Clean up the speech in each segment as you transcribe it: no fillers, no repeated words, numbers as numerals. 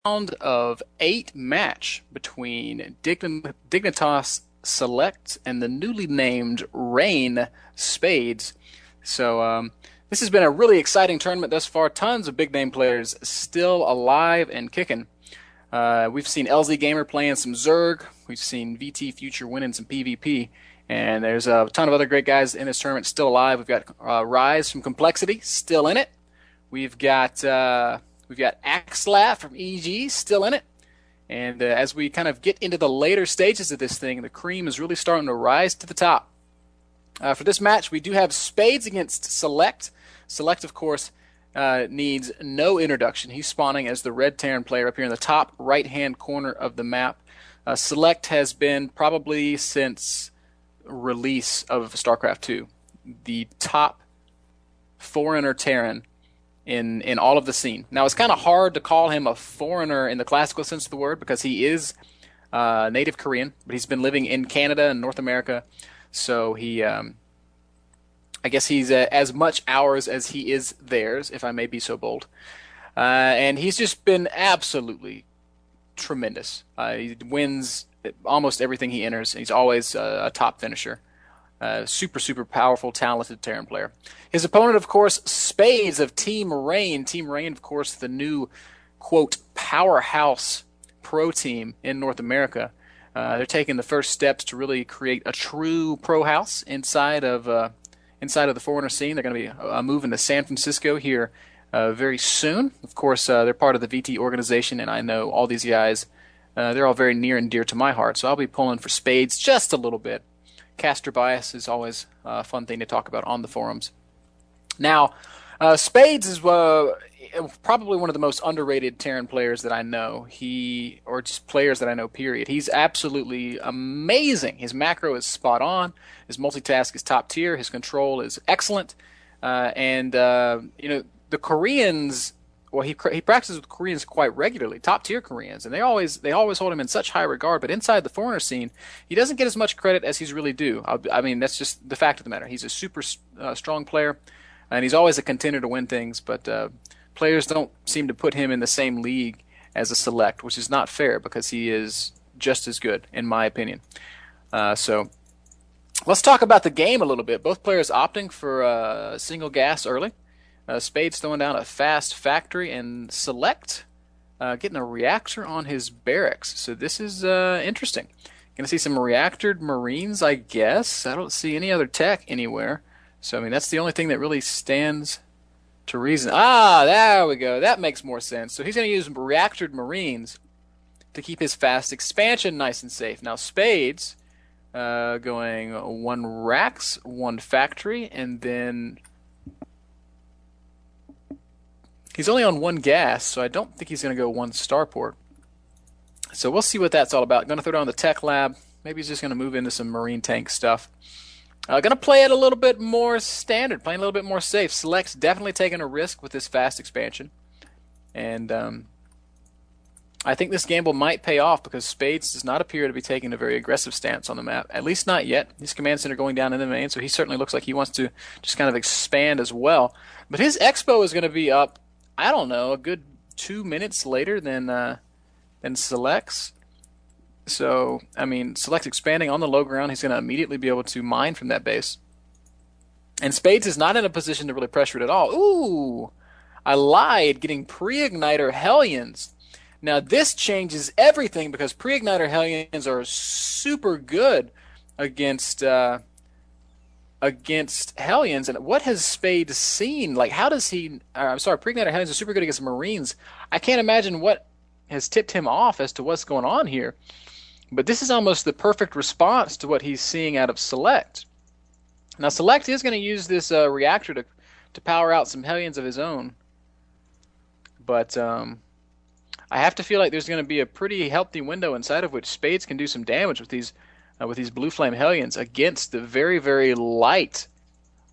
Round of 8 match between Dignitas Select and the newly named Rain Spades. This has been a really exciting tournament thus far. Tons of big name players still alive and kicking. We've seen LZ Gamer playing some Zerg. We've seen VT Future winning some PvP. And there's a ton of other great guys in this tournament still alive. We've got Rise from Complexity still in it. We've got Axlat from EG still in it. And as we kind of get into the later stages of this thing, the cream is really starting to rise to the top. For this match, we do have Spades against Select. Select, of course, needs no introduction. He's spawning as the Red Terran player up here in the top right-hand corner of the map. Select has been probably since release of StarCraft II the top foreigner Terran in all of the scene. Now, it's kind of hard to call him a foreigner in the classical sense of the word because he is native Korean, but he's been living in Canada and North America, so I guess he's as much ours as he is theirs, if I may be so bold. And he's just been absolutely tremendous. He wins almost everything he enters. He's always a top finisher. Super powerful, talented Terran player. His opponent, of course, Spades of Team Rain. Team Rain, of course, the new, quote, powerhouse pro team in North America. They're taking the first steps to really create a true pro house inside of the foreigner scene. They're going to be moving to San Francisco here very soon. Of course, they're part of the VT organization, and I know all these guys. They're all very near and dear to my heart, so I'll be pulling for Spades just a little bit. Caster bias is always a fun thing to talk about on the forums. Now, Spades is probably one of the most underrated Terran players that I know. Or just players that I know, period. He's absolutely amazing. His macro is spot on. His multitask is top tier. His control is excellent. The Koreans. Well, he practices with Koreans quite regularly, top tier Koreans, and they always hold him in such high regard. But inside the foreigner scene, he doesn't get as much credit as he's really due. I mean, that's just the fact of the matter. He's a super strong player, and he's always a contender to win things. But players don't seem to put him in the same league as a Select, which is not fair because he is just as good, in my opinion. So let's talk about the game a little bit. Both players opting for single gas early. Spades throwing down a fast factory, and Select getting a reactor on his barracks. So this is interesting. Going to see some reactored Marines, I guess. I don't see any other tech anywhere. So, I mean, that's the only thing that really stands to reason. Ah, there we go. That makes more sense. So he's going to use reactored Marines to keep his fast expansion nice and safe. Now, Spades going one racks, one factory, and then he's only on one gas, so I don't think he's going to go one starport. So we'll see what that's all about. Going to throw down the tech lab. Maybe he's just going to move into some marine tank stuff. Going to play it a little bit more standard, playing a little bit more safe. Select's definitely taking a risk with this fast expansion. And I think this gamble might pay off because Spades does not appear to be taking a very aggressive stance on the map. At least not yet. His command center going down in the main, so he certainly looks like he wants to just kind of expand as well. But his expo is going to be up, I don't know, a good 2 minutes later than Select's. So, I mean, Select expanding on the low ground, he's going to immediately be able to mine from that base. And Spades is not in a position to really pressure it at all. Ooh! I lied, getting pre-igniter Hellions. Now, this changes everything because pre-igniter Hellions are super good against Hellions, and what has Spade seen? Like, how does he? I'm sorry, pre-igniter Hellions are super good against Marines. I can't imagine what has tipped him off as to what's going on here. But this is almost the perfect response to what he's seeing out of Select. Now, Select is going to use this reactor to power out some Hellions of his own, but I have to feel like there's going to be a pretty healthy window inside of which Spades can do some damage with these Blue Flame Hellions against the very light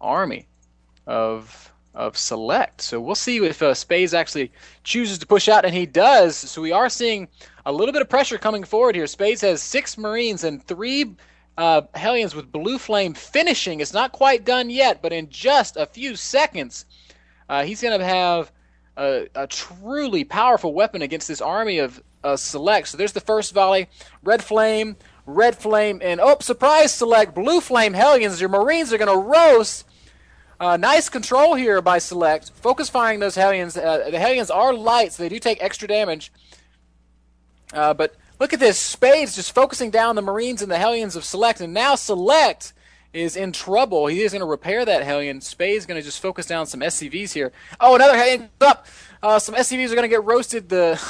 army of Select. So we'll see if Spades actually chooses to push out, and he does. So we are seeing a little bit of pressure coming forward here. Spades has 6 Marines and 3 Hellions with Blue Flame finishing. It's not quite done yet, but in just a few seconds, he's going to have a truly powerful weapon against this army of Select. So there's the first volley. Red Flame, and oh, surprise Select, Blue Flame Hellions. Your Marines are going to roast. Nice control here by Select. Focus firing those Hellions. The Hellions are light, so they do take extra damage. But look at this. Spades just focusing down the Marines and the Hellions of Select. And now Select is in trouble. He is going to repair that Hellion. Spades is going to just focus down some SCVs here. Oh, another Hellion up. Some SCVs are going to get roasted. The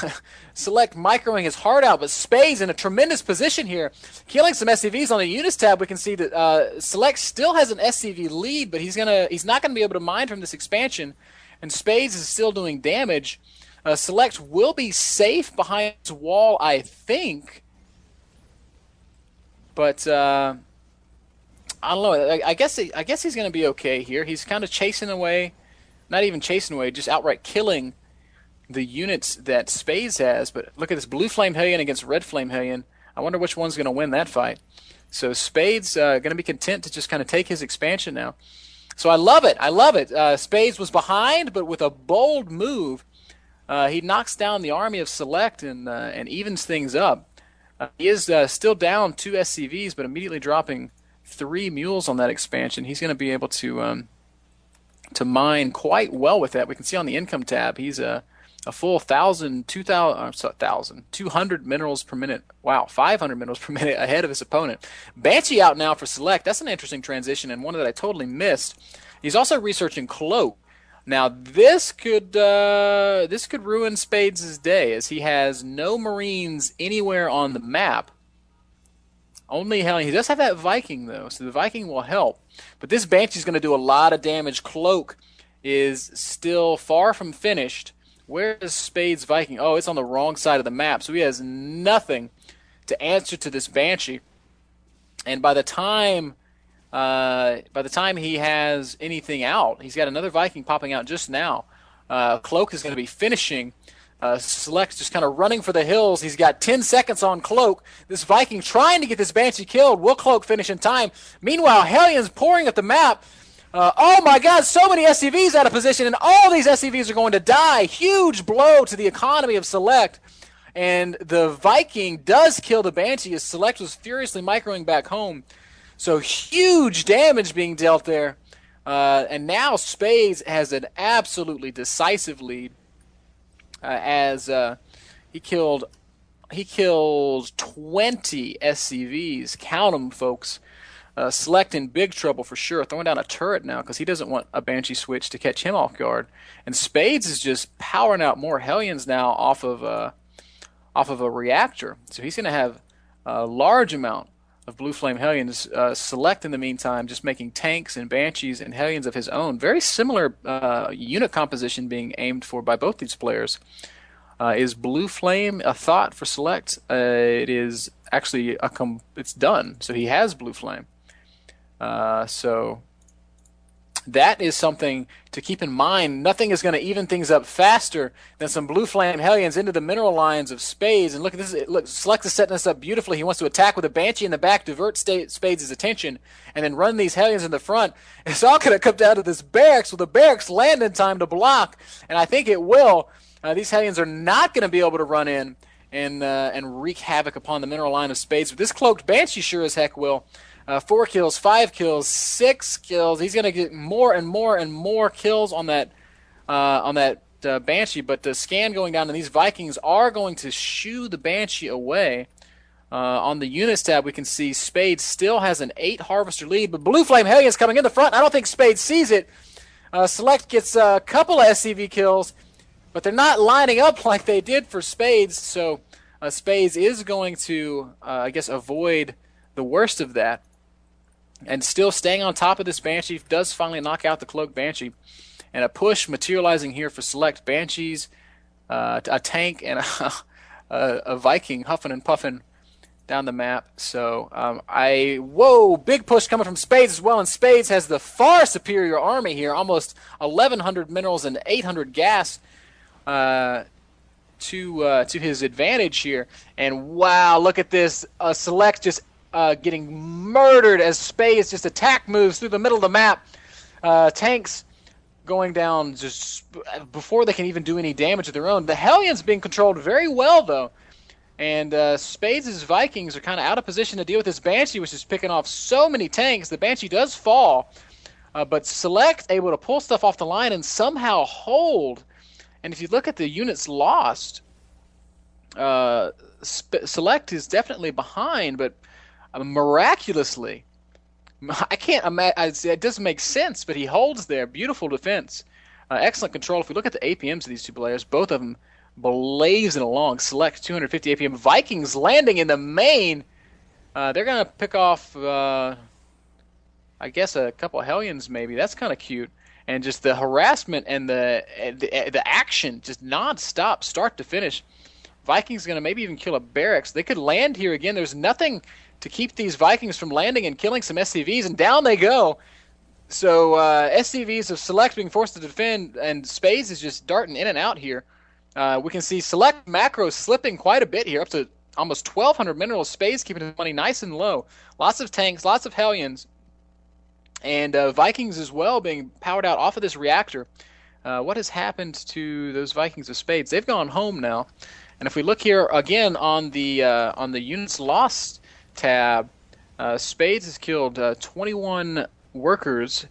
Select microing his heart out, but Spades in a tremendous position here. Killing some SCVs on the units tab. We can see that Select still has an SCV lead, but he's not going to be able to mine from this expansion. And Spades is still doing damage. Select will be safe behind his wall, I think. But I don't know. I guess he's going to be okay here. He's kind of chasing away, not even chasing away, just outright killing the units that Spades has. But look at this Blue Flame Hellion against Red Flame Hellion. I wonder which one's going to win that fight. So Spades going to be content to just kind of take his expansion now. So I love it. I love it. Spades was behind, but with a bold move, he knocks down the army of Select and evens things up. He is still down 2 SCVs, but immediately dropping 3 mules on that expansion. He's going to be able to mine quite well with that. We can see on the income tab he's a full 200 minerals per minute. Wow, 500 minerals per minute ahead of his opponent. Banshee out now for Select. That's an interesting transition and one that I totally missed. He's also researching Cloak. Now this could ruin Spades' day, as he has no Marines anywhere on the map. Only Hellion. He does have that Viking, though, so the Viking will help. But this Banshee is going to do a lot of damage. Cloak is still far from finished. Where is Spades' Viking? Oh, it's on the wrong side of the map, so he has nothing to answer to this Banshee. And by the time he has anything out, he's got another Viking popping out just now. Cloak is going to be finishing. Select's just kind of running for the hills. He's got 10 seconds on Cloak. This Viking trying to get this Banshee killed. Will Cloak finish in time? Meanwhile, Hellions pouring at the map. Oh my God, so many SCVs out of position, and all these SCVs are going to die. Huge blow to the economy of Select. And the Viking does kill the Banshee as Select was furiously microing back home. So huge damage being dealt there. And now Spades has an absolutely decisive lead. As he killed 20 SCVs. Count them, folks. Select in big trouble for sure. Throwing down a turret now because he doesn't want a Banshee switch to catch him off guard. And Spades is just powering out more Hellions now off of a reactor. So he's going to have a large amount of Blue Flame Hellions. Select in the meantime just making tanks and Banshees and Hellions of his own. Very similar unit composition being aimed for by both these players. Is Blue Flame a thought for Select? It is actually it's done. So he has Blue Flame. So that is something to keep in mind. Nothing is going to even things up faster than some Blue Flame Hellions into the mineral lines of Spades. And look at this. Look, Select is setting this up beautifully. He wants to attack with a Banshee in the back, divert Spades' attention, and then run these Hellions in the front. It's all going to come down to this barracks with the barracks land in time to block, and I think it will. These Hellions are not going to be able to run in and wreak havoc upon the mineral line of Spades. But this cloaked Banshee sure as heck will. 4 kills, 5 kills, 6 kills. He's going to get more and more and more kills on that Banshee. But the scan going down, and these Vikings are going to shoo the Banshee away. On the units tab, we can see Spades still has an 8 harvester lead, but Blue Flame Hellions coming in the front. I don't think Spades sees it. Select gets a couple of SCV kills, but they're not lining up like they did for Spades. So Spades is going to, I guess, avoid the worst of that. And still staying on top of this Banshee, does finally knock out the Cloaked Banshee. And a push materializing here for Select Banshees, a tank, and a Viking huffing and puffing down the map. So, whoa, big push coming from Spades as well. And Spades has the far superior army here, almost 1,100 minerals and 800 gas to his advantage here. And wow, look at this. Select just getting murdered as Spades just attack moves through the middle of the map. Tanks going down just before they can even do any damage of their own. The Hellions being controlled very well, though. And Spades' Vikings are kind of out of position to deal with this Banshee, which is picking off so many tanks. The Banshee does fall, but Select able to pull stuff off the line and somehow hold. And if you look at the units lost, Select is definitely behind, but miraculously, I can't imagine. It doesn't make sense, but he holds there. Beautiful defense. Excellent control. If we look at the APMs of these two players, both of them blazing along. Select 250 APM. Vikings landing in the main. They're going to pick off, I guess, a couple of Hellions maybe. That's kind of cute. And just the harassment and the action, just non-stop, start to finish. Vikings going to maybe even kill a barracks. They could land here again. There's nothing to keep these Vikings from landing and killing some SCVs, and down they go. So SCVs of Select being forced to defend, and Spades is just darting in and out here. We can see Select macro slipping quite a bit here, up to almost 1,200 minerals. Spades keeping his money nice and low. Lots of tanks, lots of Hellions, and Vikings as well being powered out off of this reactor. What has happened to those Vikings of Spades? They've gone home now. And if we look here again on the units lost tab, Spades has killed 21 workers.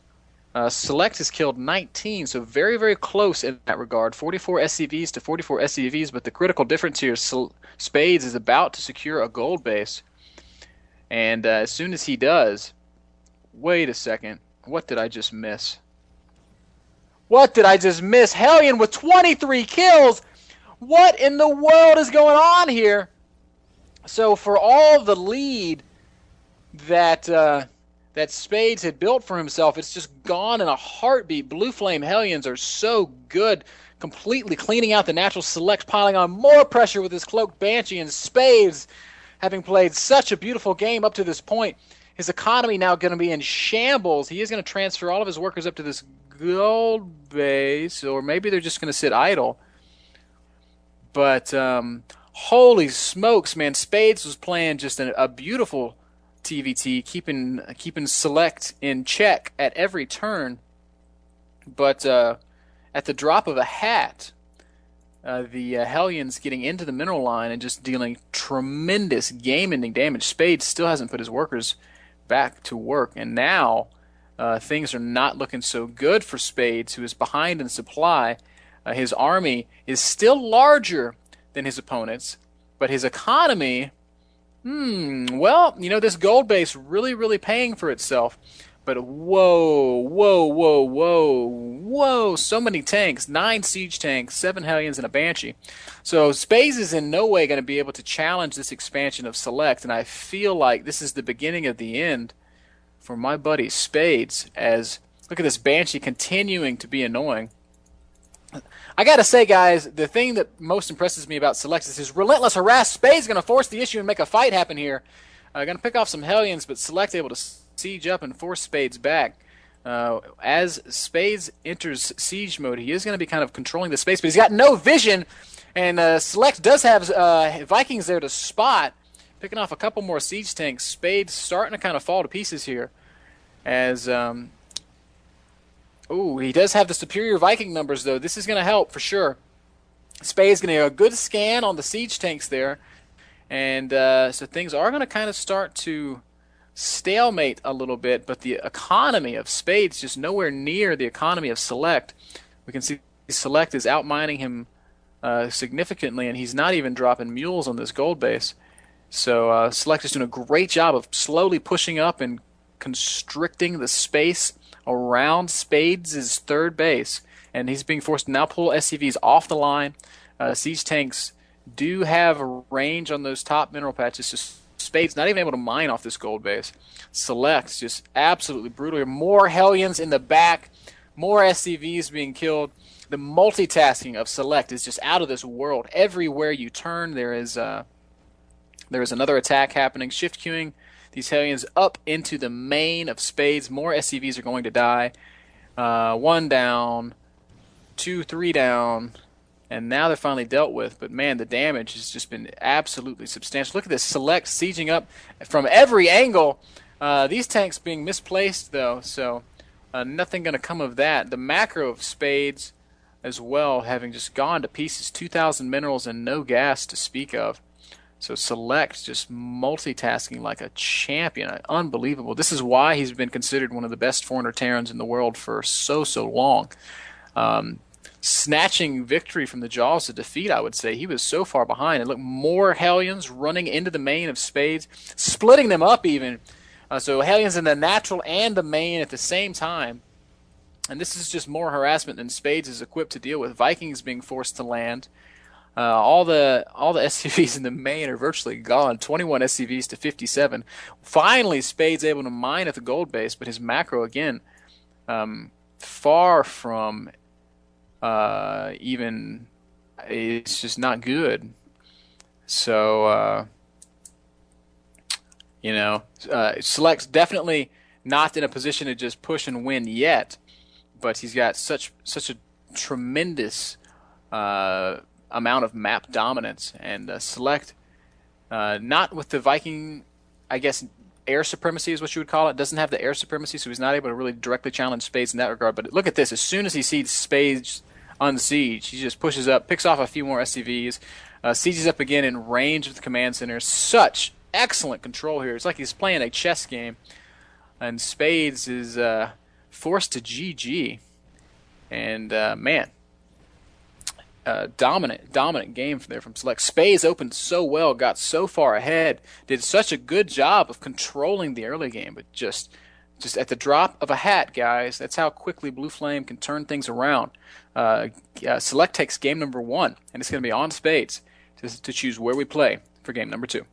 Select has killed 19, so very, very close in that regard. 44 SCVs to 44 SCVs, but the critical difference here is Spades is about to secure a gold base. And as soon as he does, wait a second, what did I just miss? What did I just miss? Hellion with 23 kills! What in the world is going on here? So for all the lead that that Spades had built for himself, it's just gone in a heartbeat. Blue Flame Hellions are so good, completely cleaning out the natural Select, piling on more pressure with his Cloaked Banshee, and Spades, having played such a beautiful game up to this point, his economy now going to be in shambles. He is going to transfer all of his workers up to this gold base, or maybe they're just going to sit idle. But holy smokes, man! Spades was playing just a beautiful TVT, keeping Select in check at every turn. But at the drop of a hat, the Hellions getting into the mineral line and just dealing tremendous game-ending damage. Spades still hasn't put his workers back to work, and now things are not looking so good for Spades, who is behind in supply. His army is still larger than his opponents, but his economy, well, you know, this gold base really, really paying for itself. But whoa, so many tanks, 9 siege tanks, 7 Hellions, and a Banshee. So Spades is in no way going to be able to challenge this expansion of Select, and I feel like this is the beginning of the end for my buddy Spades, as look at this Banshee continuing to be annoying. I gotta say, guys, the thing that most impresses me about Select is his relentless harass. Spades gonna force the issue and make a fight happen here. Gonna pick off some Hellions, but Select able to siege up and force Spades back. As Spades enters siege mode, he is gonna be kind of controlling the space, but he's got no vision. And Select does have Vikings there to spot, picking off a couple more siege tanks. Spades starting to kind of fall to pieces here, as ooh, he does have the superior Viking numbers, though. This is going to help for sure. Spades going to get a good scan on the siege tanks there. And so things are going to kind of start to stalemate a little bit, but the economy of Spades just nowhere near the economy of Select. We can see Select is outmining him significantly, and he's not even dropping mules on this gold base. So Select is doing a great job of slowly pushing up and constricting the space around Spades' third base, and he's being forced to now pull SCVs off the line. Siege tanks do have a range on those top mineral patches. Just Spades not even able to mine off this gold base. Select just absolutely brutal. More Hellions in the back, more SCVs being killed. The multitasking of Select is just out of this world. Everywhere you turn, there is another attack happening. Shift queuing these Hellions up into the main of Spades. More SCVs are going to die. 1 down, 2, 3 down, and now they're finally dealt with. But man, the damage has just been absolutely substantial. Look at this Select sieging up from every angle. These tanks being misplaced, though, so Nothing going to come of that. The macro of spades as well, having just gone to pieces, 2,000 minerals and no gas to speak of. So Select just multitasking like a champion. Unbelievable. This is why he's been considered one of the best 400 Terrans in the world for so long. Snatching victory from the jaws of defeat, I would say. He was so far behind. And look, more Hellions running into the main of spades, splitting them up even. So Hellions in the natural and the main at the same time. And this is just more harassment than spades is equipped to deal with. Vikings being forced to land. All the SCVs in the main are virtually gone. 21 SCVs to 57. Finally, spades able to mine at the gold base, but his macro again, far from even. It's just not good. So Select's definitely not in a position to just push and win yet, but he's got such a tremendous amount of map dominance, and Select, not with the Viking, I guess air supremacy is what you would call it, doesn't have the air supremacy, so he's not able to really directly challenge spades in that regard. But look at this, as soon as he sees spades on siege, he just pushes up, picks off a few more SCVs, sieges up again in range of the command center. Such excellent control here. It's like he's playing a chess game, and spades is forced to GG. And man, dominant game there from Select. Spades opened so well, got so far ahead, did such a good job of controlling the early game, but just at the drop of a hat, guys, that's how quickly Blue Flame can turn things around. Select takes game number 1, and it's going to be on Spades to choose where we play for game number 2.